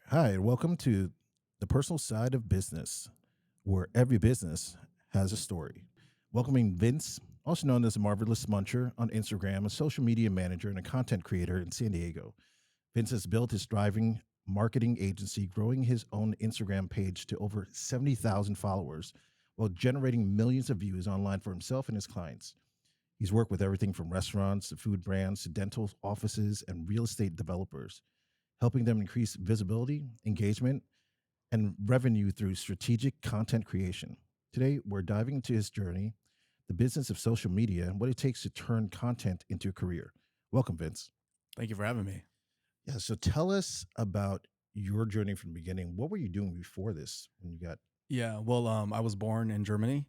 Hi, and welcome to the personal side of business, where every business has a story. Welcoming Vince, also known as Marvelous Muncher on Instagram, a social media manager and a content creator in San Diego. Vince has built his thriving marketing agency, growing his own Instagram page to over 70,000 followers, while generating millions of views online for himself and his clients. He's worked with everything from restaurants to food brands to dental offices and real estate developers, helping them increase visibility, engagement, and revenue through strategic content creation. Today, we're diving into his journey, the business of social media, and what it takes to turn content into a career. Welcome, Vince. Thank you for having me. Yeah, so tell us about your journey from the beginning. What were you doing before this when you got? Yeah, well, I was born in Germany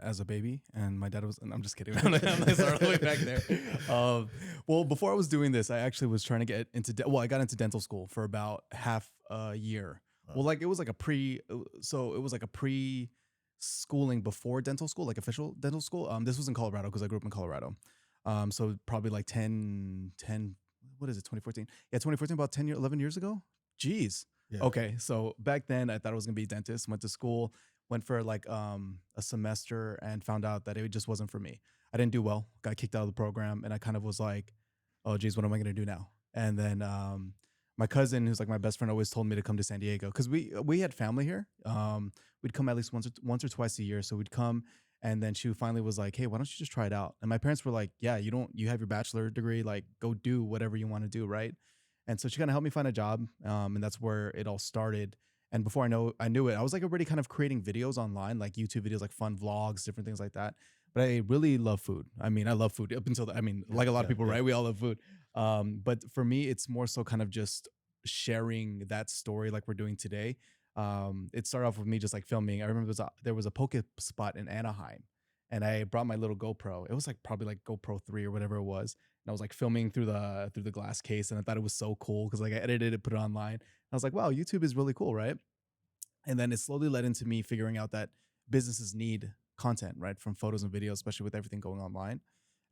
as a baby, and my dad was. And I'm just kidding. I'm not sorry, all the way back there. Well, before I was doing this, I actually was trying to get into. I got into dental school for about half a year. Well, like it was like a pre. So it was like a pre schooling before dental school, like official dental school. This was in Colorado because I grew up in Colorado. So probably like 10. What is it? 2014. Yeah, 2014. About 11 years ago. Jeez. Yeah. Okay, so back then I thought I was gonna be a dentist. Went to school, went for like a semester, and found out that it just wasn't for me. I didn't do well. Got kicked out of the program, and I kind of was like, "Oh, geez, what am I gonna do now?" And then my cousin, who's like my best friend, always told me to come to San Diego because we had family here. We'd come at least once or twice a year, so we'd come. And then she finally was like, "Hey, why don't you just try it out?" And my parents were like, "Yeah, you have your bachelor degree, like go do whatever you want to do, right?" And so she kind of helped me find a job, and that's where it all started. And before I knew it, I was like already kind of creating videos online, like YouTube videos, like fun vlogs, different things like that. But I really love food. I mean, I love food up until like a lot of people, right? We all love food. But for me, it's more so kind of just sharing that story, like we're doing today. It started off with me just like filming. I remember there was a poke spot in Anaheim, and I brought my little GoPro. It was like probably like GoPro 3 or whatever it was, and I was like filming through the glass case, and I thought it was so cool because like I edited it, put it online. I was like, wow, YouTube is really cool, right? And then it slowly led into me figuring out that businesses need content, right, from photos and videos, especially with everything going online.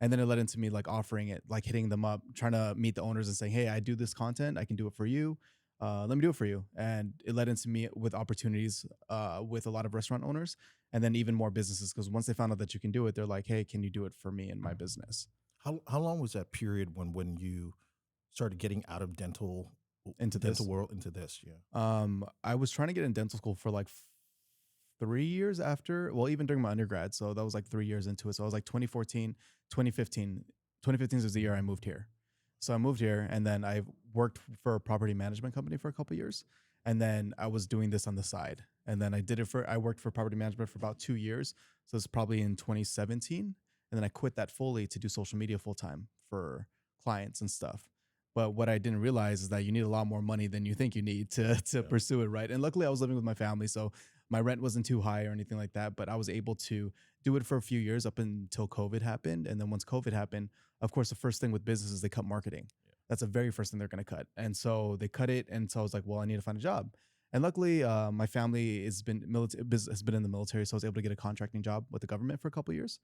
And then it led into me like offering it, like hitting them up, trying to meet the owners and saying, "Hey, I do this content, I can do it for you. Let me do it for you." And it led into me with opportunities with a lot of restaurant owners, and then even more businesses because once they found out that you can do it, they're like, "Hey, can you do it for me in my business?" How long was that period when you started getting out of Into dental this, world into this? Yeah. I was trying to get in dental school for like 3 years after, well, even during my undergrad. So that was like 3 years into it. So I was like 2014, 2015. 2015 was the year I moved here. So I moved here and then I worked for a property management company for a couple of years. And then I was doing this on the side. And then I worked for property management for about 2 years. So it's probably in 2017. And then I quit that fully to do social media full time for clients and stuff. But what I didn't realize is that you need a lot more money than you think you need to Yeah. pursue it, right? And luckily, I was living with my family, so my rent wasn't too high or anything like that. But I was able to do it for a few years up until COVID happened. And then once COVID happened, of course, the first thing with businesses they cut marketing. That's the very first thing they're going to cut, and so they cut it. And so I was like, well, I need to find a job. And luckily, my family has been in the military, so I was able to get a contracting job with the government for a couple of years.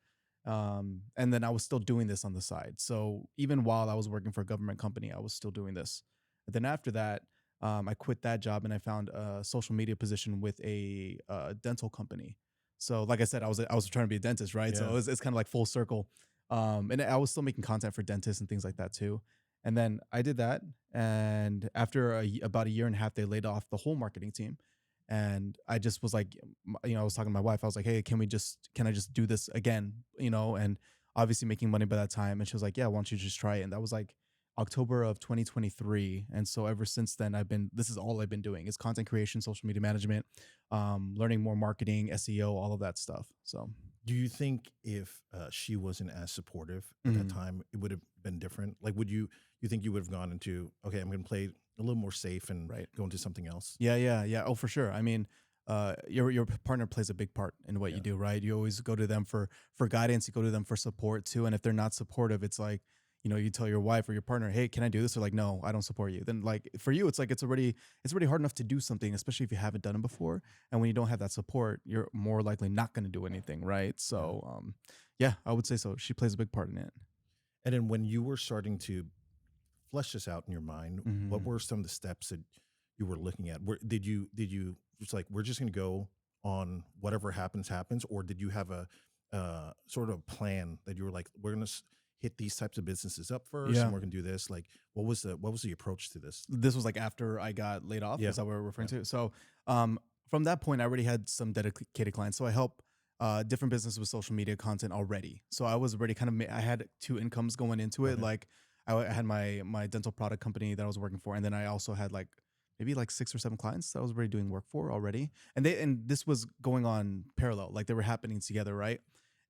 And then I was still doing this on the side. So even while I was working for a government company, I was still doing this. And then after that, I quit that job and I found a social media position with a dental company. So like I said, I was trying to be a dentist, right? So Yeah. it's kind of like full circle. And I was still making content for dentists and things like that too. And then I did that, and after about a year and a half, they laid off the whole marketing team. And I just was like, I was talking to my wife. I was like, "Hey, can I just do this again?" And obviously making money by that time. And she was like, "Yeah, why don't you just try it?" And that was like October of 2023. And so ever since then, this is all I've been doing is content creation, social media management, learning more marketing, SEO, all of that stuff. So, Do you think if she wasn't as supportive at that time, it would have been different? Like, you think you would have gone into, okay, I'm going to play a little more safe and right. go into something else? Yeah. Oh, for sure. I mean, your partner plays a big part in what you Yeah. do, right? You always go to them for guidance. You go to them for support too. And if they're not supportive, it's like, you tell your wife or your partner, "Hey, can I do this?" They're like, "No, I don't support you." Then like for you, it's like it's already hard enough to do something, especially if you haven't done it before. And when you don't have that support, you're more likely not going to do anything, right? Yeah. So, yeah, I would say so. She plays a big part in it. And then when you were starting to flesh this out in your mind, what Mhm. were some of the steps that you were looking at? Did you just like, we're just going to go on whatever happens, or did you have a sort of plan that you were like, we're going to hit these types of businesses up first, Yeah. and we're going to do this? Like, what was the approach to this? This was like after I got laid off. Yeah. Is that what we're referring Yeah. to? So from that point, I already had some dedicated clients. So I help different businesses with social media content already. So I was already kind of I had two incomes going into it. Okay. Like I had my dental product company that I was working for, and then I also had like maybe like 6 or 7 clients that I was already doing work for already. And this was going on parallel, like they were happening together, right?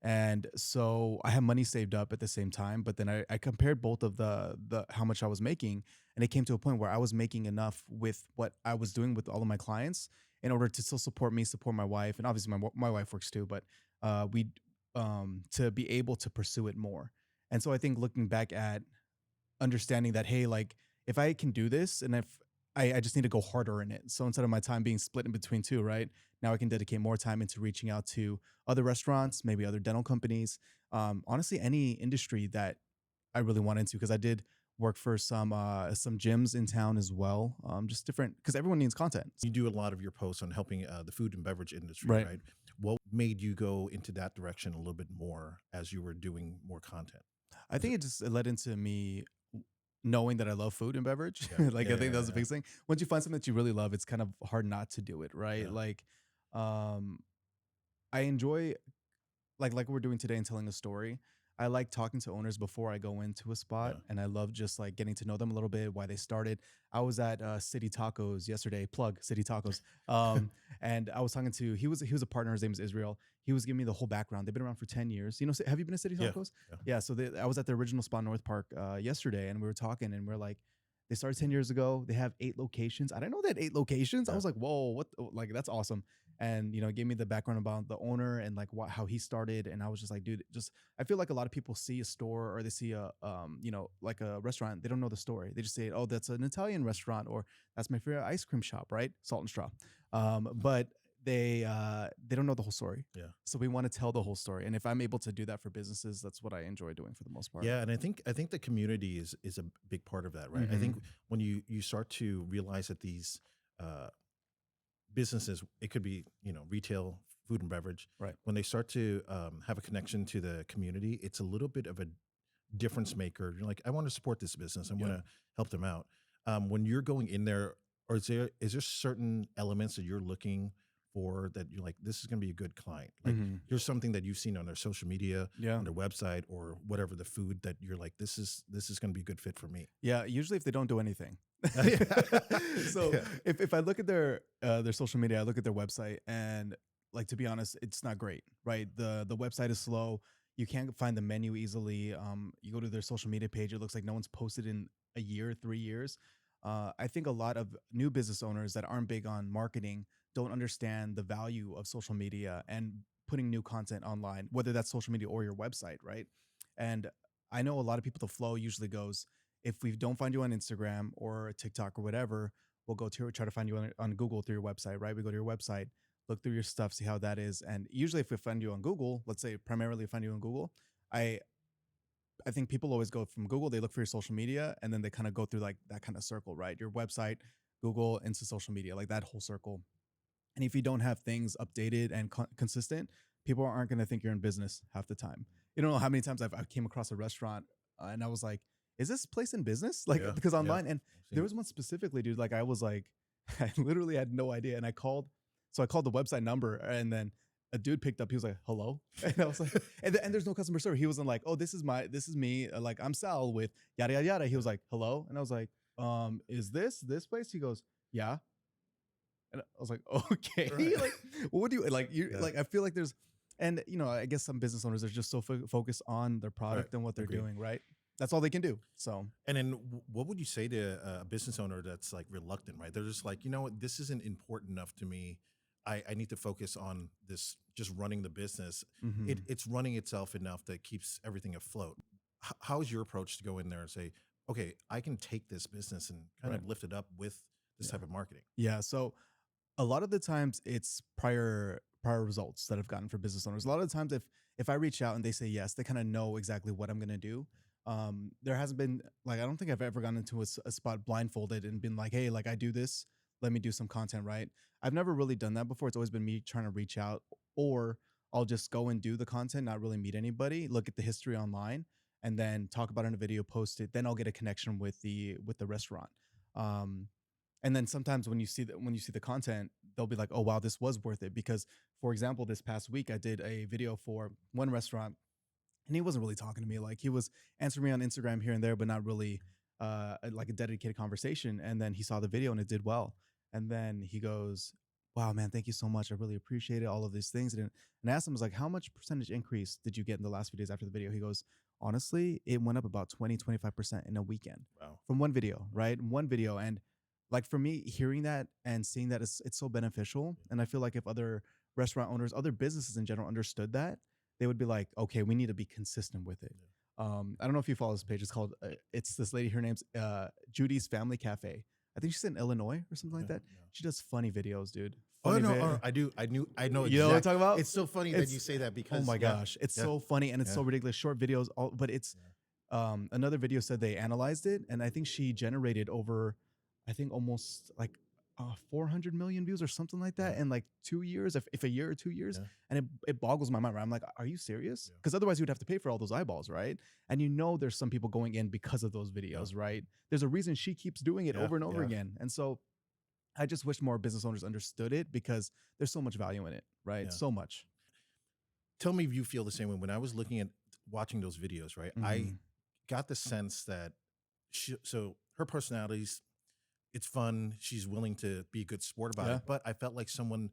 And so I had money saved up at the same time, but then I compared both of the how much I was making, and it came to a point where I was making enough with what I was doing with all of my clients in order to still support me, support my wife, and obviously my wife works too, but we to be able to pursue it more. And so I think looking back at understanding that, hey, like if I can do this, and if I just need to go harder in it. So instead of my time being split in between two, right? Now I can dedicate more time into reaching out to other restaurants, maybe other dental companies, honestly, any industry that I really want into, because I did work for some gyms in town as well. Just different, because everyone needs content. You do a lot of your posts on helping the food and beverage industry, Right. right? What made you go into that direction a little bit more as you were doing more content? I think it led into me knowing that I love food and beverage. Yeah. Like Yeah, I think yeah, that's the yeah. biggest thing. Once you find something that you really love, it's kind of hard not to do it, right? Yeah. Like um I enjoy like we're doing today and telling a story. I like talking to owners before I go into a spot, Yeah. and I love just like getting to know them a little bit, why they started. I was at City Tacos yesterday. Plug City Tacos. And I was talking to he was a partner. His name is Israel. He was giving me the whole background. They've been around for 10 years. You know, have you been to City Yeah. Tacos? Yeah. Yeah. So I was at the original spot, North Park, yesterday, and we were talking, and we're like, they started 10 years ago. They have 8 locations. I didn't know they had 8 locations. I Yeah. was like, whoa, what? Like that's awesome. And gave me the background about the owner and like how he started. And I was just like, dude, just I feel like a lot of people see a store or they see a like a restaurant, they don't know the story. They just say, oh, that's an Italian restaurant, or that's my favorite ice cream shop, right? Salt and Straw. But they don't know the whole story. Yeah. So we want to tell the whole story. And if I'm able to do that for businesses, that's what I enjoy doing for the most part. Yeah, and I think the community is a big part of that, right? I think Mhm. when you start to realize that these uh, businesses, it could be retail, food and beverage, Right. when they start to have a connection to the community, it's a little bit of a difference maker. You're like, I want to support this business. I want Yeah. to help them out. When you're going in there, or is there certain elements that you're looking for that you're like, this is going to be a good client? Like, Mhm. here's something that you've seen on their social media, Yeah. on their website, or whatever, the food that you're like, this is going to be a good fit for me. Yeah, usually if they don't do anything. So Yeah. if I look at their social media, I look at their website, and like to be honest, it's not great, right? The website is slow. You can't find the menu easily. You go to their social media page, it looks like no one's posted in a year, 3 years. I think a lot of new business owners that aren't big on marketing don't understand the value of social media and putting new content online, whether that's social media or your website, right? And I know a lot of people, the flow usually goes, if we don't find you on Instagram or TikTok or whatever, we'll go to try to find you on Google through your website, right? We go to your website, look through your stuff, see how that is. And usually if we find you on Google, let's say primarily find you on Google, I I think people always go from Google, they look for your social media, and then they kind of go through like that kind of circle, right? Your website, Google, into social media, like that whole circle. And if you don't have things updated and consistent, people aren't going to think you're in business half the time. You don't know how many times I came across a restaurant and I was like, is this place in business? Like, Yeah, because yeah. online, and I've there seen was one specifically, dude, like I was like, I literally had no idea. And so I called the website number, and then a dude picked up. He was like, hello. And I was like, and there's no customer service. He wasn't like, oh, this is me. Like, I'm Sal with yada, yada, yada. He was like, hello. And I was like, is this place? He goes, yeah. And I was like, okay, Right. like, what do you like? You Yeah. like, I feel like there's, and I guess some business owners are just so focused on their product and what they're Agreed. doing, right? That's all they can do. So And then what would you say to a business owner that's like reluctant, right? They're just like, you know what, this isn't important enough to me. I need to focus on this, just running the business. mhm. It's running itself enough that keeps everything afloat. How is your approach to go in there and say, okay, I can take this business and kind Right. of lift it up with this Yeah. type of marketing? Yeah. So a lot of the times it's prior results that I've gotten for business owners. A lot of the times if I reach out and they say yes, they kind of know exactly what I'm gonna do. There hasn't been like, I don't think I've ever gone into a spot blindfolded and been like, hey, like I do this. let me do some content, right? I've never really done that before. It's always been me trying to reach out, or I'll just go and do the content, not really meet anybody, look at the history online, and then talk about it in a video, post it. Then I'll get a connection with the restaurant. Um, and then sometimes when you see the content, they'll be like, "Oh wow, this was worth it." Because, for example, this past week I did a video for one restaurant, and he wasn't really talking to me. Like, he was answering me on Instagram here and there, but not really like a dedicated conversation. And then he saw the video and it did well. And then he goes, "Wow, man, thank you so much. I really appreciate it. All of these things." And I asked him, I was like, "How much percentage increase did you get in the last few days after the video?" He goes, "Honestly, it went up about 20, 25% in a weekend Wow. from one video, right? One video." And like, for me, hearing that and seeing that, it's so beneficial. And I feel like if other restaurant owners, other businesses in general understood that, they would be like, "Okay, we need to be consistent with it." I don't know if you follow this page. It's called, it's this lady. Her name's Judy's Family Cafe. I think she's in Illinois or something like Okay, that. yeah. She does funny videos, dude. Oh Funny no, I do. I know You know what I'm exactly. talking about? It's so funny that It's you say that because Oh my gosh, it's yeah, so funny and it's yeah, so ridiculous. Short videos, but it's another video said they analyzed it, and I think she generated over, I think almost like 400 million views or something like that yeah, in like 2 years, if a year or 2 years. yeah, And it boggles my mind, right? I'm like, "Are you serious?" yeah. Because otherwise you would have to pay for all those eyeballs, right? And there's some people going in because of those videos, right? There's a reason she keeps doing it Yeah, over and over yeah. again. And so I just wish more business owners understood it, because there's so much value in it, right? Yeah. So much. Tell me if you feel the same way. When I was looking at watching those videos, right, I Mhm. got the sense that so her personality's it's fun. She's willing to be a good sport about Yeah. it. But I felt like someone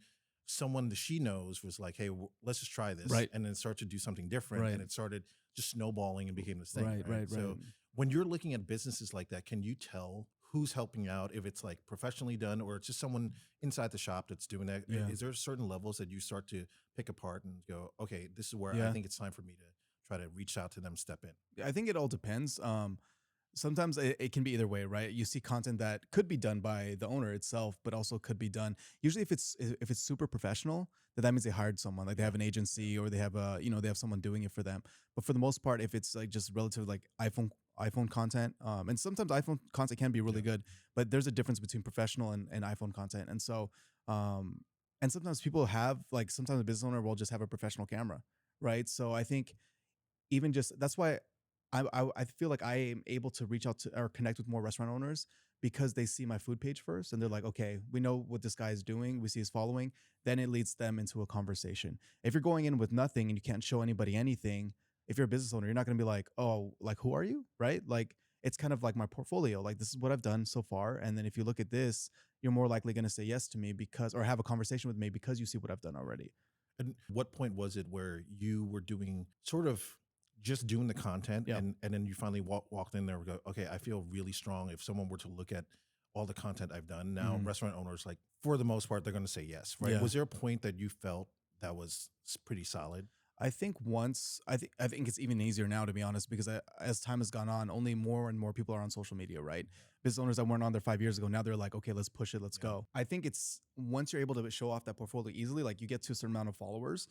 that she knows was like, "Hey, let's just try this," Right. and then start to do something different, Right. and it started just snowballing and became this thing. Right. Right. Right. So when you're looking at businesses like that, can you tell who's helping out, if it's like professionally done or it's just someone inside the shop that's doing that? Yeah. Is there certain levels that you start to pick apart and go, "Okay, this is where I Yeah. think it's time for me to try to reach out to them, step in"? I think it all depends. Sometimes it can be either way, right? You see content that could be done by the owner itself, but also could be done. Usually, if it's super professional, then that means they hired someone, like they have an agency or they have they have someone doing it for them. But for the most part, if it's like just relative, like iPhone content, and sometimes iPhone content can be really Yeah. good, but there's a difference between professional and iPhone content. And so, and sometimes people have, like, sometimes a business owner will just have a professional camera, right? So I think even just that's why I feel like I am able to reach out to or connect with more restaurant owners, because they see my food page first and they're like, "Okay, we know what this guy is doing. We see his following." Then it leads them into a conversation. If you're going in with nothing and you can't show anybody anything, if you're a business owner, you're not going to be like, "Oh, like, who are you?" Right? Like, it's kind of like my portfolio. Like, this is what I've done so far. And then if you look at this, you're more likely going to say yes to me because, or have a conversation with me because you see what I've done already. And what point was it where you were doing sort of just doing the content Yeah. and then you finally walked in there and go, "Okay, I feel really strong. If someone were to look at all the content I've done now," Mhm. restaurant owners, like for the most part, they're going to say yes, right? Yeah. Was there a point that you felt that was pretty solid? I think it's even easier now, to be honest, because as time has gone on, only more and more people are on social media, right? Business owners that weren't on there 5 years ago, now they're like, "Okay, let's push it, let's Yeah. go." I think it's once you're able to show off that portfolio easily, like you get to a certain amount of followers,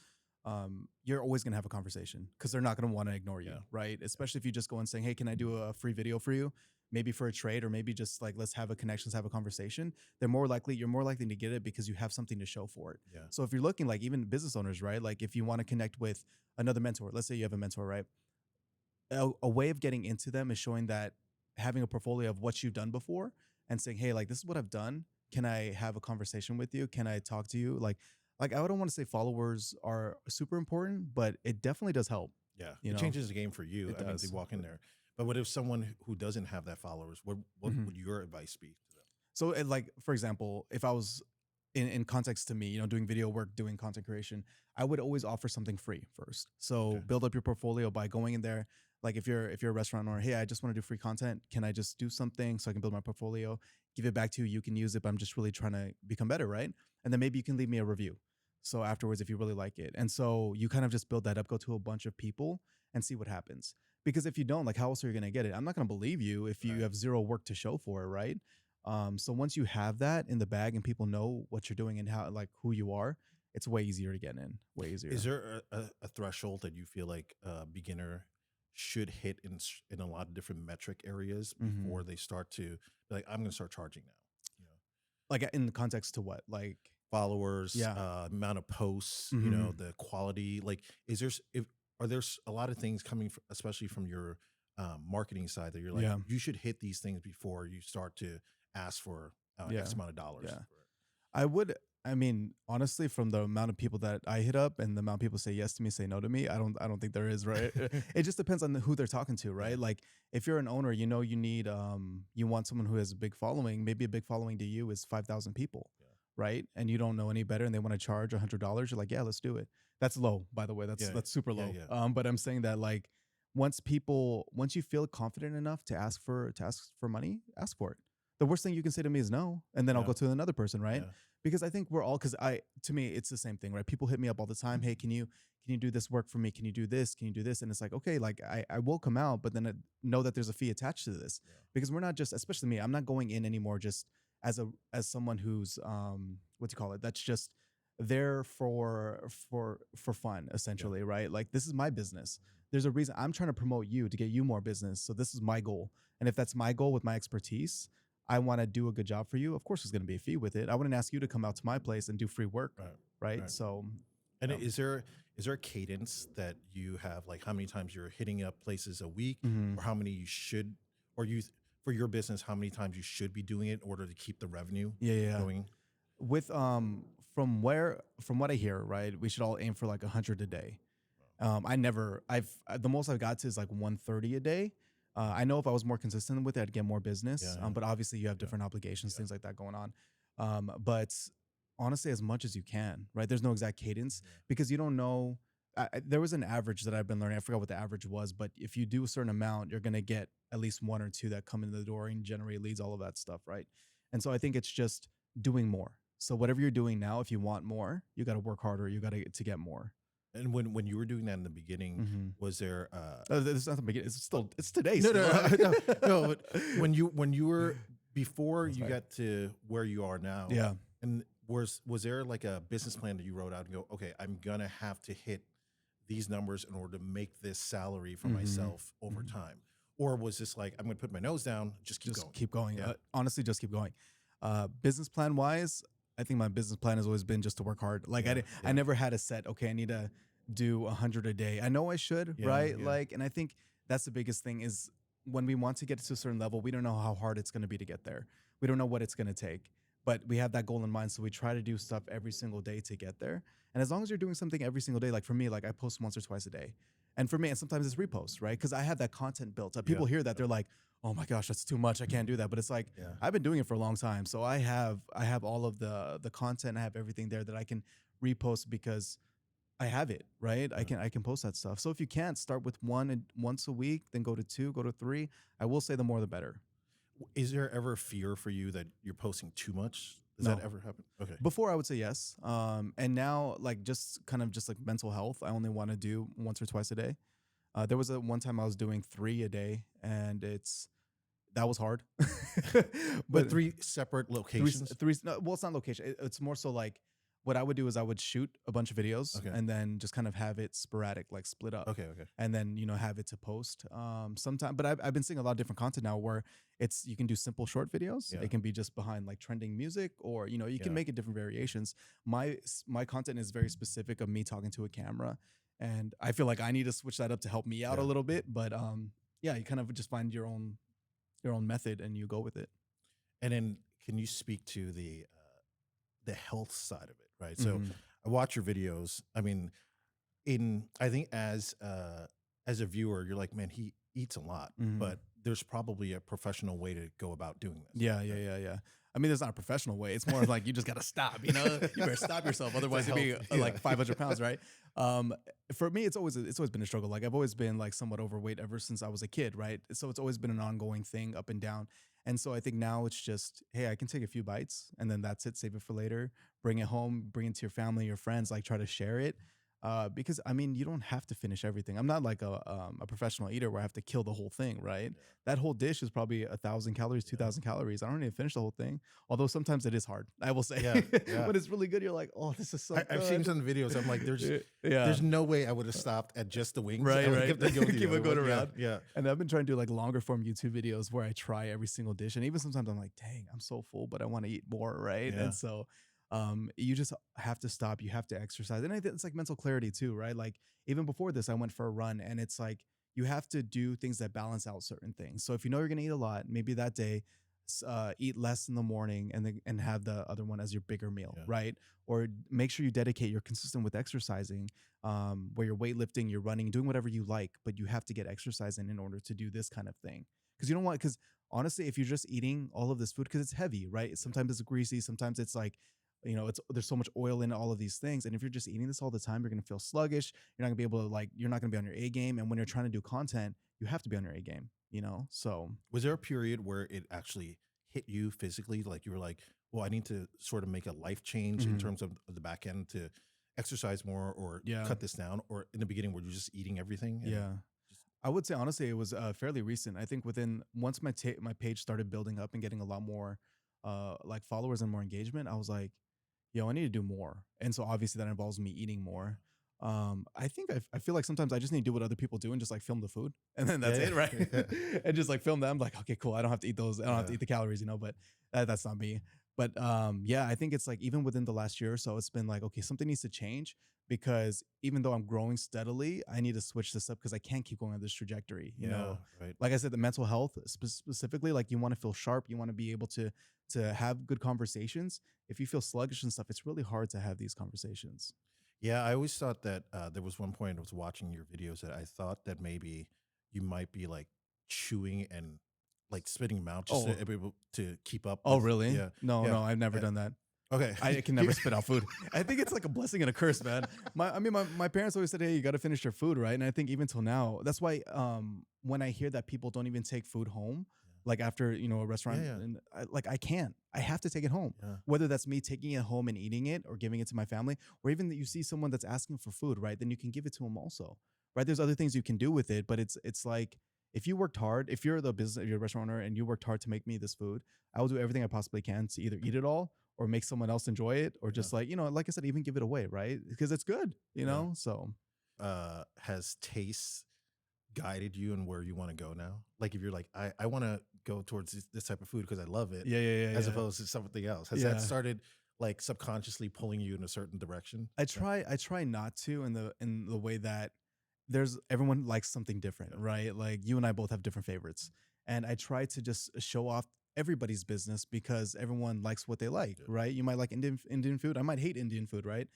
you're always gonna have a conversation because they're not gonna want to ignore you, Yeah. right? Especially if you just go and saying, "Hey, can I do a free video for you?" Maybe for a trade, or maybe just like, let's have a connection, let's have a conversation. You're more likely to get it because you have something to show for it. Yeah. So if you're looking, like, even business owners, right? Like, if you want to connect with another mentor, let's say you have a mentor, right? A way of getting into them is showing that, having a portfolio of what you've done before and saying, "Hey, like, this is what I've done. Can I have a conversation with you? Can I talk to you?" Like I don't want to say followers are super important, but it definitely does help. Yeah. You It know, changes the game for you. it I mean, they does. walk in there. But what if someone who doesn't have that followers, what Mhm. would your advice be to them? So, like, for example, if I was in context to me, doing video work, doing content creation, I would always offer something free first. So Okay. build up your portfolio by going in there. Like, if you're a restaurant owner, "Hey, I just want to do free content. Can I just do something so I can build my portfolio? Give it back to you. You can use it, but I'm just really trying to become better, right? And then maybe you can leave me a review. So afterwards, if you really like it, and so you kind of just build that up, go to a bunch of people, and see what happens. Because if you don't, like, how else are you going to get it? I'm not going to believe you if you Right. have zero work to show for it, right? So once you have that in the bag and people know what you're doing and how, like, who you are, it's way easier to get in. Way easier. Is there a threshold that you feel like a beginner should hit in a lot of different metric areas Mhm. before they start to be like, "I'm going to start charging now"? You know? Like in the context to what? Like, Followers, yeah. amount of posts, you Hmm. know, the quality. Like, is there are there a lot of things coming, especially from your marketing side, that you're like, Yeah. you should hit these things before you start to ask for Yeah. X amount of dollars? Yeah. I would. I mean, honestly, from the amount of people that I hit up and the amount of people say yes to me, say no to me, I don't think there is, right. It just depends on who they're talking to, Yeah. right? Like if you're an owner, you know, you need you want someone who has a big following. Maybe a big following to you is 5,000 people, Yeah. right? And you don't know any better, and they want to charge $100. You're like, yeah, let's do it. That's low, by the way. Yeah. That's super Yeah. low. Yeah. But I'm saying that like once you feel confident enough to ask for money, ask for it. The worst thing you can say to me is no, and then I'll Yeah. go to another person, right? Yeah. Because I think we're all, because to me it's the same thing, right? People hit me up all the time. Hey, can you do this work for me? Can you do this? Can you do this? And it's like, okay, like I will come out, but then know that there's a fee attached to this, Yeah. because we're not just, especially me, I'm not going in anymore just as someone who's what do you call it? That's just there for fun, essentially, right? Like this is my business. There's a reason I'm trying to promote you to get you more business. So this is my goal. And if that's my goal with my expertise, I want to do a good job for you. Of course, there's going to be a fee with it. I wouldn't ask you to come out to my place and do free work, Right. right? Right. So, And um, is there a cadence that you have, like how many times you're hitting up places a week, mhm. or how many you should, or for your business, how many times you should be doing it in order to keep the revenue Yeah. going? With from what I hear, right, we should all aim for like 100 a day. The most I've got to is like 130 a day. I know if I was more consistent with it, I'd get more business. Yeah. But obviously you have Yeah. different obligations, Yeah. things like that going on. But honestly, as much as you can, right? There's no exact cadence, Yeah. because you don't know. There was an average that I've been learning. I forgot what the average was, but if you do a certain amount, you're gonna get at least one or two that come in the door and generate leads, all of that stuff, right? And so I think it's just doing more. So whatever you're doing now, if you want more, you got to work harder. You got to get more. And when you were doing that in the beginning, Mm-hmm. was there It's not the beginning. It's today. no, Still. no, but when you were before That's you right. got to where you are now, Yeah. and was there like a business plan that you wrote out and go, okay, I'm gonna have to hit these numbers in order to make this salary for Mhm. myself over Mhm. time? Or was this like, I'm gonna put my nose down, just keep Just going? keep going. Yeah. Honestly, just keep going. Business plan wise, I think my business plan has always been just to work hard. Like Yeah, I yeah. never had a set. Okay, I need to do 100 a day. I know I should, Yeah, right? yeah. Like, and I think that's the biggest thing is when we want to get to a certain level, we don't know how hard it's going to be to get there. We don't know what it's going to take, but we have that goal in mind. So we try to do stuff every single day to get there. And as long as you're doing something every single day, like for me, like I post once or twice a day. And for me, and sometimes it's reposts, right? Because I have that content built up. People hear that, they're like, oh my gosh, that's too much. I can't do that. But it's like, Yeah. I've been doing it for a long time. So I have all of the content, I have everything there that I can repost because I have it, right? I can post that stuff. So if you can't, start with once a week, then go to 2, go to 3. I will say the more the better. Is there ever a fear for you that you're posting too much? Does No. that ever happen? Okay. Before I would say yes. And now like just like mental health, I only want to do once or twice a day. There was one time I was doing 3 a day, and that was hard. But 3 separate locations? No, well, it's not location. It's more so like what I would do is I would shoot a bunch of videos Okay. and then just kind of have it sporadic, like split up. Okay. And then, have it to post sometime. But I've been seeing a lot of different content now where you can do simple short videos. Yeah. It can be just behind like trending music, or, you Yeah. can make it different variations. My content is very specific of me talking to a camera. And I feel like I need to switch that up to help me out a Yeah. little bit. But yeah, you kind of just find your own method and you go with it. And then can you speak to the health side of it, right? So Mhm. I watch your videos. I mean, I think as a viewer, you're like, man, he eats a lot, Mhm. but there's probably a professional way to go about doing this. Yeah. I mean, there's not a professional way. It's more of like you just got to stop. You better stop yourself, otherwise you'll be health, like 500 pounds, right? For me, it's always been a struggle. Like I've always been like somewhat overweight ever since I was a kid, right? So it's always been an ongoing thing, up and down. And so I think now it's just, hey, I can take a few bites and then that's it. Save it for later. Bring it home. Bring it to your family, your friends. Like try to share it. Because I mean, you don't have to finish everything. I'm not like a professional eater where I have to kill the whole thing, right? Yeah. That whole dish is probably 1,000 calories, 2,000 calories. I don't even finish the whole thing. Although sometimes it is hard, I will say. Yeah. Yeah. When it's really good, you're like, oh, this is so I've seen good. some videos. I'm like, Yeah. there's no way I would have stopped at just the wings. Right, I would right. kept going, Keep it going around. Yeah. And I've been trying to do like longer form YouTube videos where I try every single dish. And even sometimes I'm like, dang, I'm so full, but I want to eat more, right? Yeah. And so you just have to stop. You have to exercise. And I think it's like mental clarity too, right? Like even before this, I went for a run and it's like you have to do things that balance out certain things. So if you know you're gonna eat a lot, maybe that day eat less in the morning and have the other one as your bigger meal, Yeah. right? Or make sure you dedicate, you're consistent with exercising, where you're weightlifting, you're running, doing whatever you like, but you have to get exercise in order to do this kind of thing. Because you don't want, because honestly, if you're just eating all of this food, because it's heavy, right? Sometimes it's greasy, sometimes it's like, it's there's so much oil in all of these things. And if you're just eating this all the time, you're gonna feel sluggish. You're not gonna be able to you're not gonna be on your A game. And when you're trying to do content, you have to be on your A game, So Was there a period where it actually hit you physically? Like you were like, well, I need to sort of make a life change in mhm, terms of the back end to exercise more or yeah, cut this down? Or in the beginning, were you just eating everything? And yeah. just, I would say honestly, it was fairly recent. I think within once my page started building up and getting a lot more like followers and more engagement, I was like, yo, I need to do more. And so obviously that involves me eating more. I think I feel like sometimes I just need to do what other people do and just like film the food, and then that's yeah, it, right? yeah, And just like film them. Like, okay, cool. I don't have to eat those. I don't have to yeah, eat the calories, but that's not me. But yeah, I think it's like even within the last year or so, it's been like, okay, something needs to change because even though I'm growing steadily, I need to switch this up because I can't keep going on this trajectory. yeah, right. Like I said, the mental health specifically, like you want to feel sharp, you want to be able to have good conversations. If you feel sluggish and stuff, it's really hard to have these conversations. Yeah, I always thought that there was one point I was watching your videos that I thought that maybe you might be like chewing and like spitting them out just to Oh, be able to keep up oh, with. really? Yeah, No, yeah. no, I've never uh, done that. Okay. I can never spit out food. I think it's like a blessing and a curse, man. My parents always said, "Hey, you got to finish your food, right?" And I think even till now, that's why when I hear that people don't even take food home, like after a Yeah, restaurant, yeah, and I can't. I have to take it home. yeah, Whether that's me taking it home and eating it, or giving it to my family, or even that you see someone that's asking for food, right? Then you can give it to them also, right? There's other things you can do with it, but it's like if you worked hard, if you're the business, if you're a restaurant owner and you worked hard to make me this food, I will do everything I possibly can to either eat it all or make someone else enjoy it or yeah, just like I said, even give it away, right? Because it's good, yeah. So Has taste guided you in where you want to go now? Like if you're like, I want to go towards this type of food because I love it, yeah, yeah, yeah, as yeah. opposed to something else. Has that Yeah. started like subconsciously pulling you in a certain direction? Yeah, I try not to in the way that there's everyone likes something different, yeah, right? Like you and I both have different favorites. And I try to just show off everybody's business because everyone likes what they like, yeah, right? You might like Indian food, I might hate Indian food, right?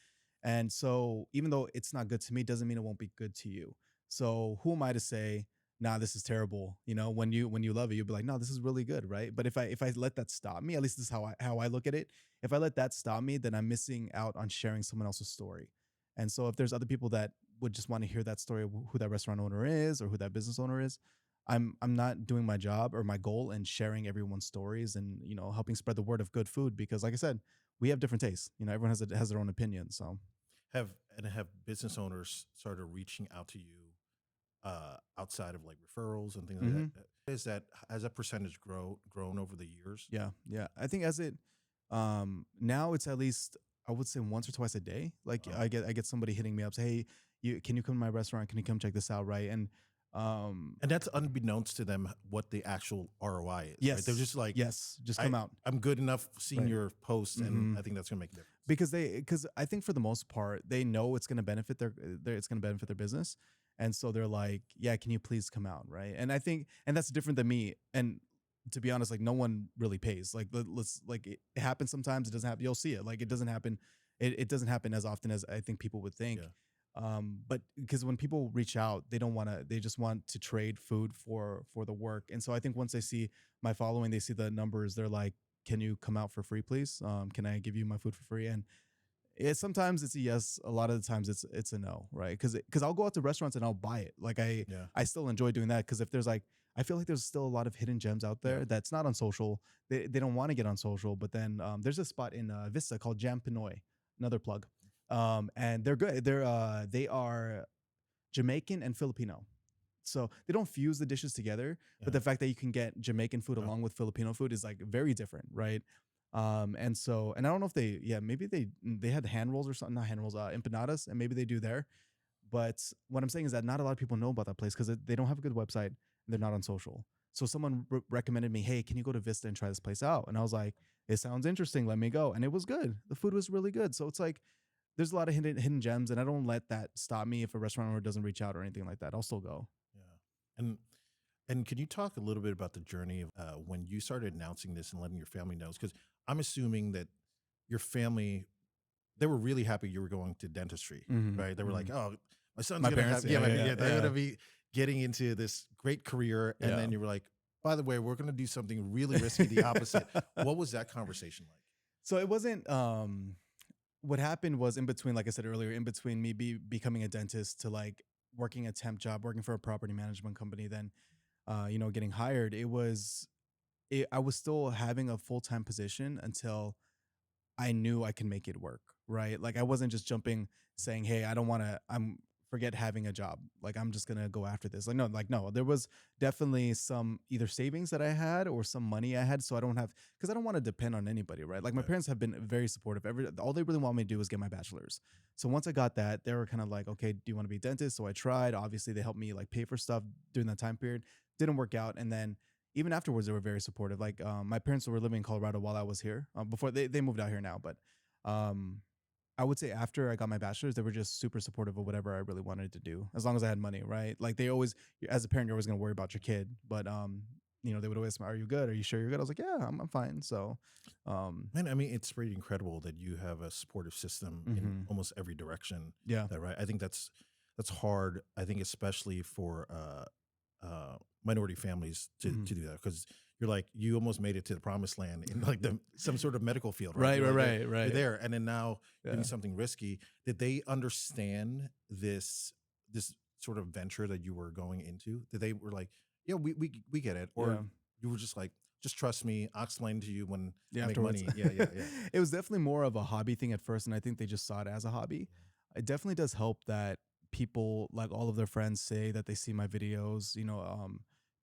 And so even though it's not good to me, doesn't mean it won't be good to you. So who am I to say, nah, this is terrible? When you love it, you'll be like, no, this is really good, right? But if I let that stop me, at least this is how I look at it. If I let that stop me, then I'm missing out on sharing someone else's story. And so if there's other people that would just want to hear that story of who that restaurant owner is or who that business owner is, I'm not doing my job or my goal in sharing everyone's stories and helping spread the word of good food because like I said, we have different tastes. Everyone has their own opinion. So have business owners started reaching out to you outside of like referrals and things like that? hmm Is that has that percentage grown over the years? yeah, yeah. I think as it now it's at least I would say once or twice a day. Like Wow. I get somebody hitting me up, say, hey, can you come to my restaurant? Can you come check this out? Right. And And that's unbeknownst to them what the actual ROI is, right? They're yes, just like, yes, just come out. I'm good enough seeing Right. your post, and hmm I think that's gonna make a difference. because I think for the most part they know it's going to benefit it's going to benefit their business, and so they're like, yeah, can you please come out, right? And I think and that's different than me. And to be honest, like no one really pays. Like let's like it happens sometimes. It doesn't happen. You'll see it. Like it doesn't happen. It doesn't happen as often as I think people would think. Yeah, But because when people reach out, they don't want to. They just want to trade food for the work. And so I think once they see my following, they see the numbers. They're like, "Can you come out for free, please? Can I give you my food for free?" And sometimes it's a yes. A lot of the times it's a no, right? Because I'll go out to restaurants and I'll buy it. Like yeah, I still enjoy doing that because if there's like I feel like there's still a lot of hidden gems out yeah. there that's not on social. They don't want to get on social, but then there's a spot in Vista called Jam Pinoy. Another plug. And they're good. They are Jamaican and Filipino. So they don't fuse the dishes together, but Yeah. the fact that you can get Jamaican food Oh, along with Filipino food is like very different, right? And so, and I don't know if they, yeah, maybe they had hand rolls or something, not hand rolls, empanadas, and maybe they do there. But what I'm saying is that not a lot of people know about that place because they don't have a good website and they're not on social. So someone recommended me, hey, can you go to Vista and try this place out? And I was like, it sounds interesting. Let me go. And it was good. The food was really good. So it's like there's a lot of hidden gems, and I don't let that stop me if a restaurant owner doesn't reach out or anything like that. I'll still go. yeah. And can you talk a little bit about the journey of when you started announcing this and letting your family know? Because I'm assuming that your family, they were really happy you were going to dentistry, Hmm. right? They were like, "Oh, my son's My gonna parents, have, yeah, yeah, yeah, yeah, they're yeah, gonna be getting into this great career," and yeah. then you were like, "By the way, we're gonna do something really risky, the opposite." What was that conversation like? So it wasn't. What happened was in between, like I said earlier, in between me becoming a dentist to like working a temp job, working for a property management company, then getting hired. I was still having a full time position until I knew I can make it work, right? Like I wasn't just jumping saying, "Hey, I don't want to I'm forget having a job. Like I'm just going to go after this." Like no, there was definitely some either savings that I had or some money I had so I don't have cuz I don't want to depend on anybody, right? Like my Right. parents have been very supportive. All they really want me to do is get my bachelor's. So once I got that, they were kind of like, "Okay, do you want to be a dentist?" So I tried. Obviously, they helped me like pay for stuff during that time period. Didn't work out, and then even afterwards they were very supportive. Like my parents were living in Colorado while I was here. Before they moved out here now, but um I would say after I got my bachelor's, they were just super supportive of whatever I really wanted to do, as long as I had money, right? Like they always, as a parent, you're always gonna worry about your kid, but they would always, "Are you good? Are you sure you're good?" I was like, "Yeah, I'm fine." So, um, Man, I mean, it's pretty incredible that you have a supportive system in mhm. almost every direction. Yeah, That right? I think that's hard. I think especially for minority families mhm. to do that because you're like you almost made it to the promised land in like Yeah. the some sort of medical field, right? Right, You're right, like right, you're right. there, and then now doing Yeah. something risky. Did they understand this sort of venture that you were going into? Did they were like, yeah, we get it, or Yeah. you were just like, just trust me, I'll explain to you when Yeah, I make afterwards. money. Yeah, yeah, yeah. It was definitely more of a hobby thing at first, and I think they just saw it as a hobby. It definitely does help that people, like all of their friends, say that they see my videos.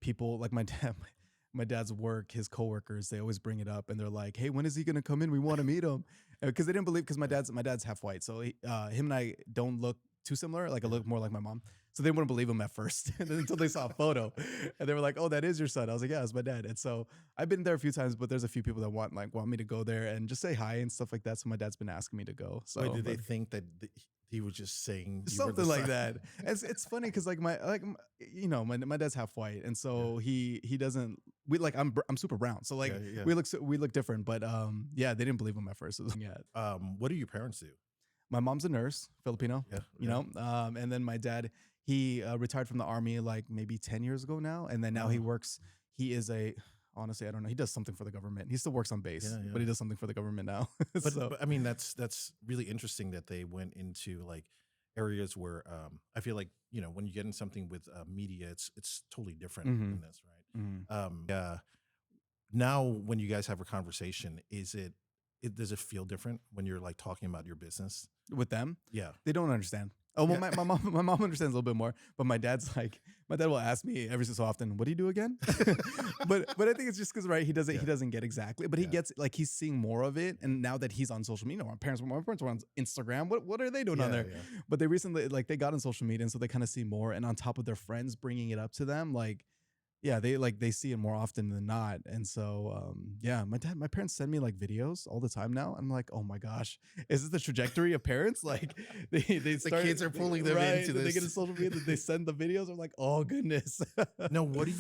People like my dad, my dad's work, his coworkers, they always bring it up, and they're like, "Hey, when is he gonna come in? We want to meet him." Because they didn't believe, because my dad's half white, so him and I don't look too similar. Like I Yeah. look more like my mom. So they wouldn't believe him at first, and then until they saw a photo, and they were like, "Oh, that is your son." I was like, "Yeah, it's my dad." And so I've been there a few times, but there's a few people that want me to go there and just say hi and stuff like that. So my dad's been asking me to go. Wait, So, did they but think that he was just saying you were the something like son? that. It's funny because like my dad's half white, and Yeah, so he doesn't we like I'm super brown, so like yeah, yeah. we look different. But yeah, they didn't believe him at first. Yeah, What do your parents do? my mom's a nurse, Filipino, Yeah, yeah. and then my dad, he retired from the army like maybe 10 years ago now, and then now he Oh, works. He is a honestly, I don't know. He does something for the government. He still works on base, yeah, but yeah. he does something for the government now. So, But I mean that's really interesting that they went into like areas where I feel like when you get in something with media, it's totally different hmm than this, hmm right? Yeah. Now, when you guys have a conversation, does it feel different when you're like talking about your business? with them, Yeah, they don't understand. Oh well, yeah, my mom understands a little bit more, but my dad will ask me every so often, "What do you do again?" but I think it's just because right, he yeah, doesn't get exactly, but he yeah, gets like he's seeing more of it, and now that he's on social media, my parents were on Instagram. What are they doing on yeah, there? yeah. But they recently like they got on social media, and so they kind of see more, and on top of their friends bringing it up to them, like yeah, they see it more often than not. And so yeah, my parents send me like videos all the time now. I'm like, "Oh my gosh, is this the trajectory of parents?" Like they The start kids are pulling them right, into they get in this. social media, they send the videos. I'm like, "Oh goodness." Now, what do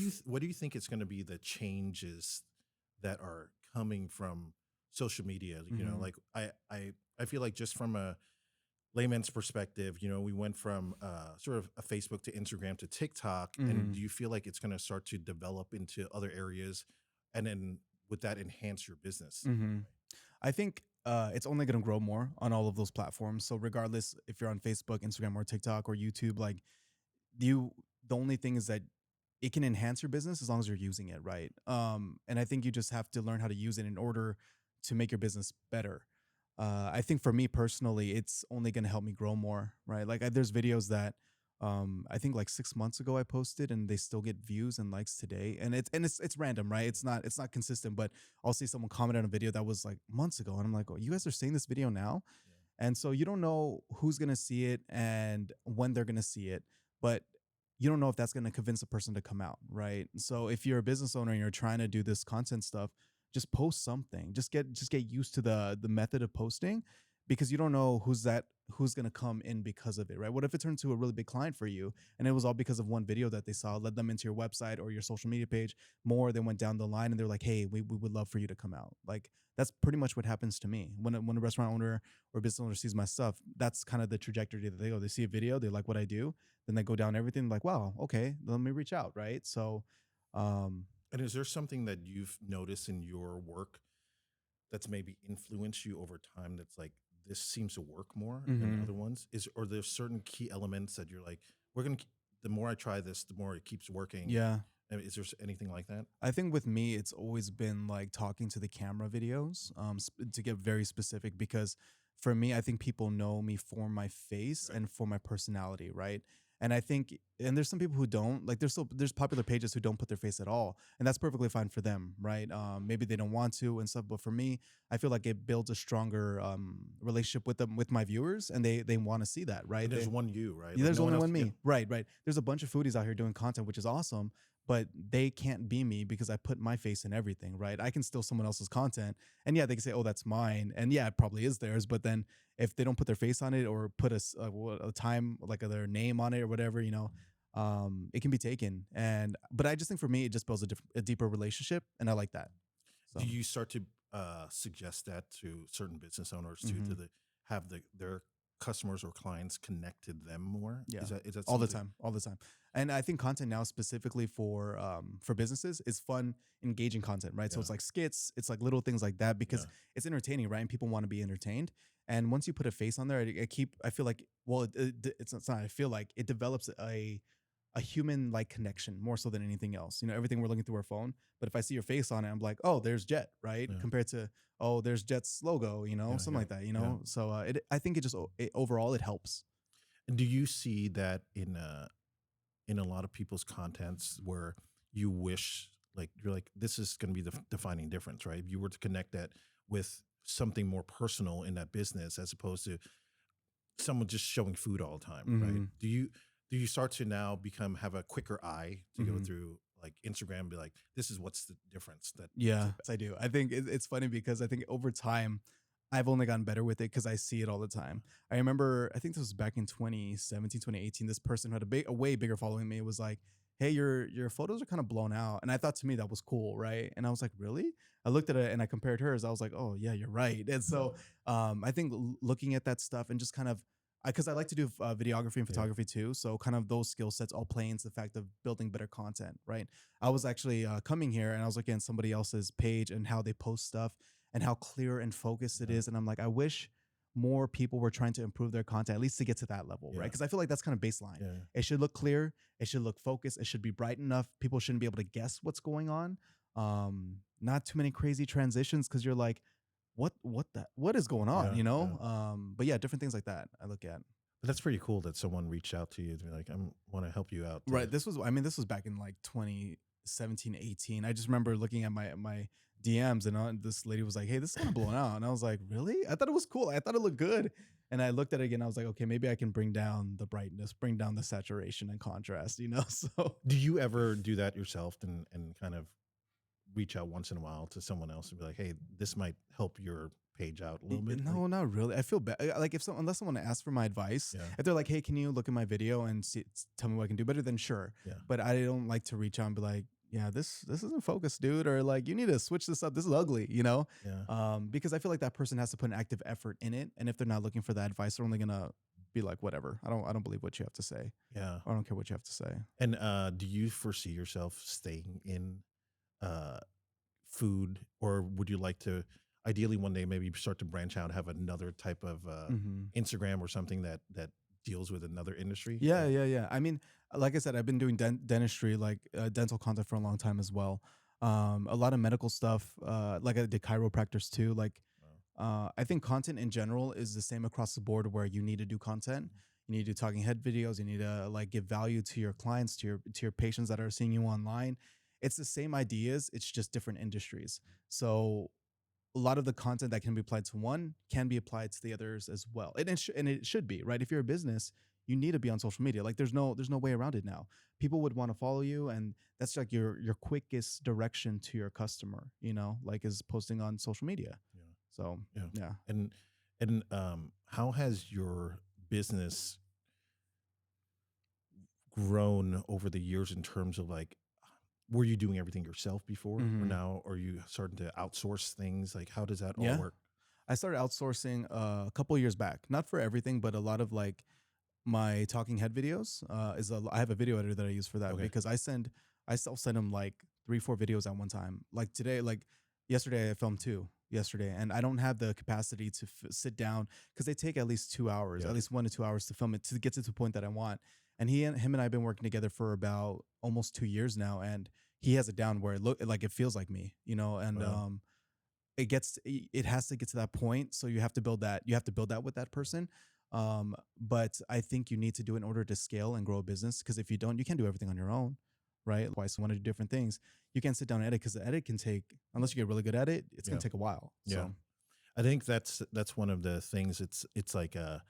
you think is going to be the changes that are coming from social media? Mhm. Like I feel like just from a layman's perspective, we went from sort of a Facebook to Instagram to TikTok, and do Mhm. you feel like it's going to start to develop into other areas, and then would that enhance your business? Mhm. I think it's only going to grow more on all of those platforms. So regardless if you're on Facebook, Instagram, or TikTok or YouTube, like you, the only thing is that it can enhance your business as long as you're using it right. And I think you just have to learn how to use it in order to make your business better. I think for me personally, it's only going to help me grow more, right? Like there's videos that I think like 6 months ago I posted and they still get views and likes today, and it's random, right? It's not consistent, but I'll see someone comment on a video that was like months ago, and I'm like, oh, you guys are seeing this video now, and so you don't know who's gonna see it and when they're gonna see it, but you don't know if that's gonna convince a person to come out, right? So if you're a business owner and you're trying to do this content stuff, just post something. Just get used to the method of posting, because you don't know who's gonna come in because of it, right? What if it turns to a really big client for you and it was all because of one video that they saw, led them into your website or your social media page more, than went down the line and they're like, hey, we would love for you to come out. Like that's pretty much what happens to me when a restaurant owner or business owner sees my stuff. That's kind of the trajectory that they go. They see a video, they like what I do, then they go down everything like, wow, okay, let me reach out, right? So, um, And is there something that you've noticed in your work that's maybe influenced you over time that's like this seems to work more than mhm. other ones? Is or there's certain key elements that you're like, we're gonna the more I try this, the more it keeps working. Yeah. I mean, is there anything like that? I think with me, it's always been like talking to the camera videos, to get very specific, because for me, I think people know me for my face Right. and for my personality, right? And I think, and there's some people who don't like. There's popular pages who don't put their face at all, and that's perfectly fine for them, right? Maybe they don't want to and stuff, but for me, I feel like it builds a stronger relationship with them, with my viewers, and they want to see that, right? And there's one you, right? Yeah, Like there's no one only else. one Yeah. me. Right, right. There's a bunch of foodies out here doing content, which is awesome, but they can't be me because I put my face in everything, right? I can steal someone else's content, and yeah, they can say, "Oh, that's mine," and yeah, it probably is theirs. But then if they don't put their face on it or put a time, like their name on it or whatever, it can be taken. And but I just think for me, it just builds a deeper relationship, and I like that. Do So. you start to suggest that to certain business owners too, to Mhm. have their customers or clients connect to them more? Yeah, Is that all the something? time, all the time. And I think content now specifically for businesses is fun, engaging content, right? So Yeah, it's like skits, it's like little things like that, because yeah, it's entertaining, right? And people want to be entertained. And once you put a face on there, I feel like, well, it's not. I feel like it develops a human like connection more so than anything else. Everything we're looking through our phone, but if I see your face on it, I'm like, oh, there's Jet, right? yeah, Compared to, oh, there's Jet's logo, yeah, something yeah, like that, yeah. So I think overall it helps. And do you see that in a lot of people's contents where you wish like you're like this is going to be the defining difference, right? If you were to connect that with something more personal in that business as opposed to someone just showing food all the time, right? Hmm. Do you start to now have a quicker eye to go Hmm. through like Instagram and be like, this is what's the difference that makes Yeah, it yes, I do. I think it's funny because I think over time, I've only gotten better with it because I see it all the better? time. I remember, I think this was back in 2017, 2018. This person who had a way bigger following than me was like, "Hey, your photos are kind of blown out," and I thought to me that was cool, right? And I was like, "Really?" I looked at it and I compared hers. I was like, "Oh yeah, you're right." And so, I think looking at that stuff and just kind of, because I like to do videography and Yeah, photography too, so kind of those skill sets all play into the fact of building better content, right? I was actually coming here and I was looking at somebody else's page and how they post stuff and how clear and focused it yeah, is. And I'm like, I wish more people were trying to improve their content, at least to get to that level, right? yeah, Because I feel like that's kind of baseline. yeah. It should look clear, it should look focused, it should be bright enough. People shouldn't be able to guess what's going on. Not too many crazy transitions because you're like, what is going on, Yeah, yeah. But yeah, different things like that I look at. But that's pretty cool that someone reached out to you to be like, I want to help you out. Right. This was back in like 2017, 18. I just remember looking at my DMs, and this lady was like, "Hey, this is kind of blown out." And I was like, "Really?" I thought it was cool. I thought it looked good. And I looked at it again. I was like, "Okay, maybe I can bring down the brightness, bring down the saturation and contrast." So Do you ever do that yourself and kind of reach out once in a while to someone else and be like, hey, this might help your page out a little bit? Like, No, not really. I feel bad. Like if unless someone asks for my advice, yeah, if they're like, "Hey, can you look at my video and tell me what I can do better?" Then sure. yeah, But I don't like to reach out and be like, "Yeah, this isn't focused, dude," or like, "You need to switch this up. This is ugly." yeah, Because I feel like that person has to put an active effort in it, and if they're not looking for that advice, they're only gonna be like, "Whatever. I don't believe what you have to say. yeah. I don't care what you have to say." And do you foresee yourself staying in uh, food, or would you like to ideally one day maybe start to branch out, have another type of Hmm. Instagram or something that deals with another industry? Yeah, yeah, yeah. I mean, like I said, I've been doing dentistry, like dental content for a long time as well. A lot of medical stuff. Like I did chiropractors too. Like Wow. I think content in general is the same across the board where you need to do content. You need to do talking head videos. You need to like give value to your clients, to your patients that are seeing you online. It's the same ideas. It's just different industries. So a lot of the content that can be applied to one can be applied to the others as well. And it should be, right? If you're a business, you need to be on social media. Like there's no way around it now. People would want to follow you, and that's like your quickest direction to your customer, like is posting on social media. Yeah. So Yeah. yeah. And how has your business grown over the years in terms of like, were you doing everything yourself before, or Mhm. now are you starting to outsource things? Like, how does that all Yeah. work? I started outsourcing a couple of years back, not for everything, but a lot of like my talking head videos I have a video editor that I use for that Okay. because I still send them like 3 4 videos at one time. Like today, like yesterday I filmed 2 yesterday, and I don't have the capacity to sit down because they take at least 2 hours, Yeah. at least 1 to 2 hours to film it to get to the point that I want. And him and I have been working together for about almost 2 years now, and he has it down where it feels like me, and Wow. it has to get to that point, so you have to build that with that person. But I think you need to do it in order to scale and grow a business, because if you don't, you can't do everything on your own, right? Likewise, you want to do different things, you can't sit down and edit, because the edit can take, unless you get really good at it, it's Yeah. going to take a while. Yeah. So I think that's one of the things. It's like a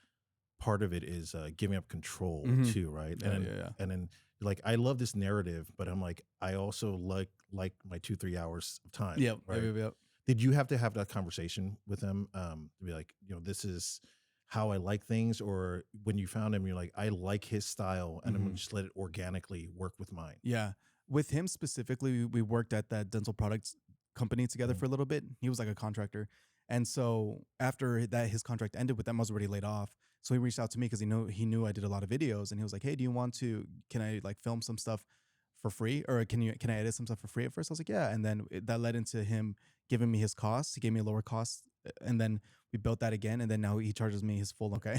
part of it is giving up control Mhm. too, right? Yeah, And then yeah, yeah. and then like I love this narrative, but I'm like I also like my 2 3 hours of time, Yep, yep, right? yep. Did you have to have that conversation with them to be like, this is how I like things, or when you found him, you're like, I like his style, and I'm gonna Mhm. just let it organically work with mine. Yeah. With him specifically, we worked at that dental products company together Mm. for a little bit. He was like a contractor. And so after that, his contract ended with them, I was already laid off. So he reached out to me because he knew I did a lot of videos, and he was like, "Hey, can I like film some stuff for free, or can I edit some stuff for free?" At first, I was like, "Yeah," and then that led into him giving me his costs. He gave me a lower cost, and then we built that again, and then now he charges me his full. Okay,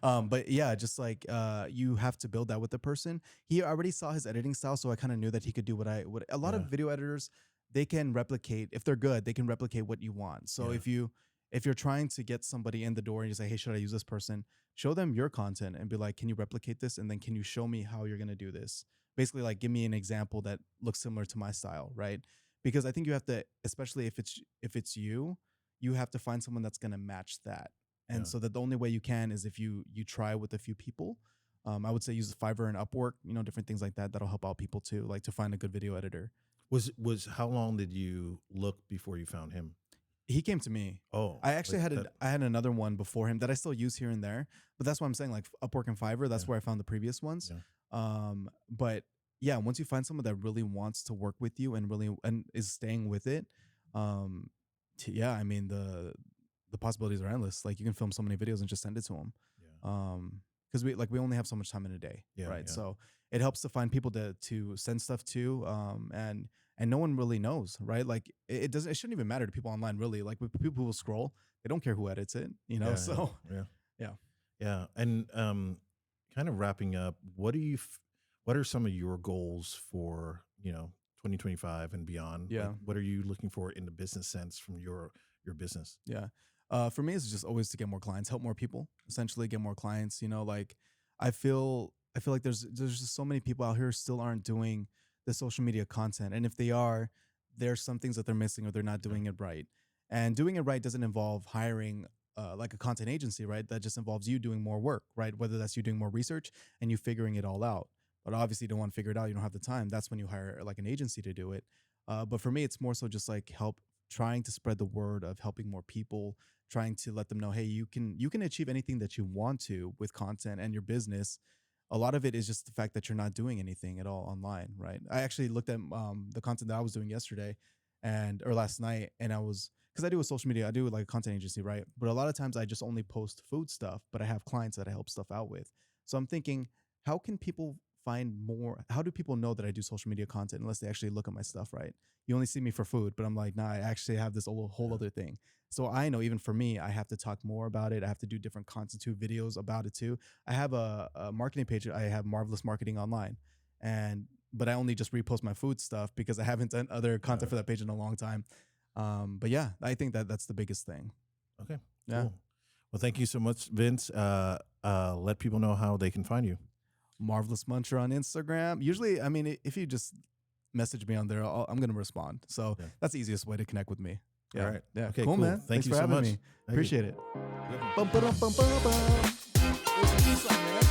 but yeah, just like you have to build that with the person. He already saw his editing style, so I kind of knew that he could do what a lot of Yeah. video editors, they can replicate. If they're good, they can replicate what you want. So Yeah. if you're trying to get somebody in the door and you say, "Hey, should I use this person?" Show them your content and be like, "Can you replicate this? And then can you show me how you're going to do this?" Basically, like, give me an example that looks similar to my style, right? Because I think you have to, especially if it's you have to find someone that's going to match that. And Yeah. so that the only way you can is if you try with a few people. I would say use Fiverr and Upwork, different things like that that'll help out people too, like to find a good video editor. Was how long did you look before you found him? He came to me. Oh, I actually like had that. I had another one before him that I still use here and there, but that's what I'm saying. Like Upwork and Fiverr, that's Yeah. where I found the previous ones. Yeah. But yeah, once you find someone that really wants to work with you and really and is staying with it, um, yeah, I mean the possibilities are endless. Like you can film so many videos and just send it to them. Yeah. Because we only have so much time in a day, Yeah. right? Yeah. So it helps to find people to send stuff to, and no one really knows, right? Like it shouldn't even matter to people online, really. Like with people who scroll, they don't care who edits it, Yeah. So Yeah. yeah. Yeah. And kind of wrapping up, what are some of your goals for 2025 and beyond? Like, Yeah. what are you looking for in the business sense from your business? Yeah. For me, it's just always to get more clients, help more people, essentially get more clients. Like I feel like there's just so many people out here who still aren't doing the social media content, and if they are, there's some things that they're missing or they're not Yeah. doing it right. And doing it right doesn't involve hiring like a content agency, right? That just involves you doing more work, right? Whether that's you doing more research and you figuring it all out. But obviously, you don't want to figure it out. You don't have the time. That's when you hire like an agency to do it. But for me, it's more so just like trying to spread the word of helping more people, trying to let them know, hey, you can achieve anything that you want to with content and your business. A lot of it is just the fact that you're not doing anything at all online, right? I actually looked at the content that I was doing yesterday or last night, and I was, because I do a social media, I do like a content agency, right? But a lot of times I just only post food stuff, but I have clients that I help stuff out with. So I'm thinking, how can people find more? How do people know that I do social media content unless they actually look at my stuff, right? You only see me for food, but I'm like, nah, I actually have this whole Yeah. other thing. So I know even for me, I have to talk more about it. I have to do different content videos about it too. I have a marketing page. I have Marvelous Marketing Online, but I only just repost my food stuff because I haven't done other content for that page in a long time. But yeah, I think that that's the biggest thing. Okay. Yeah. Cool. Well, thank you so much, Vince. Let people know how they can find you. Marvelous Muncher on Instagram. Usually, I mean, if you just message me on there, I'm going to respond. So Yeah. that's the easiest way to connect with me. Yeah. All right. Yeah. Okay, cool, cool. man. Thank Thanks you for so having much. me. Thank you. Appreciate it. Yep. Bum, ba-dum, bum, ba-dum. Peace out, man.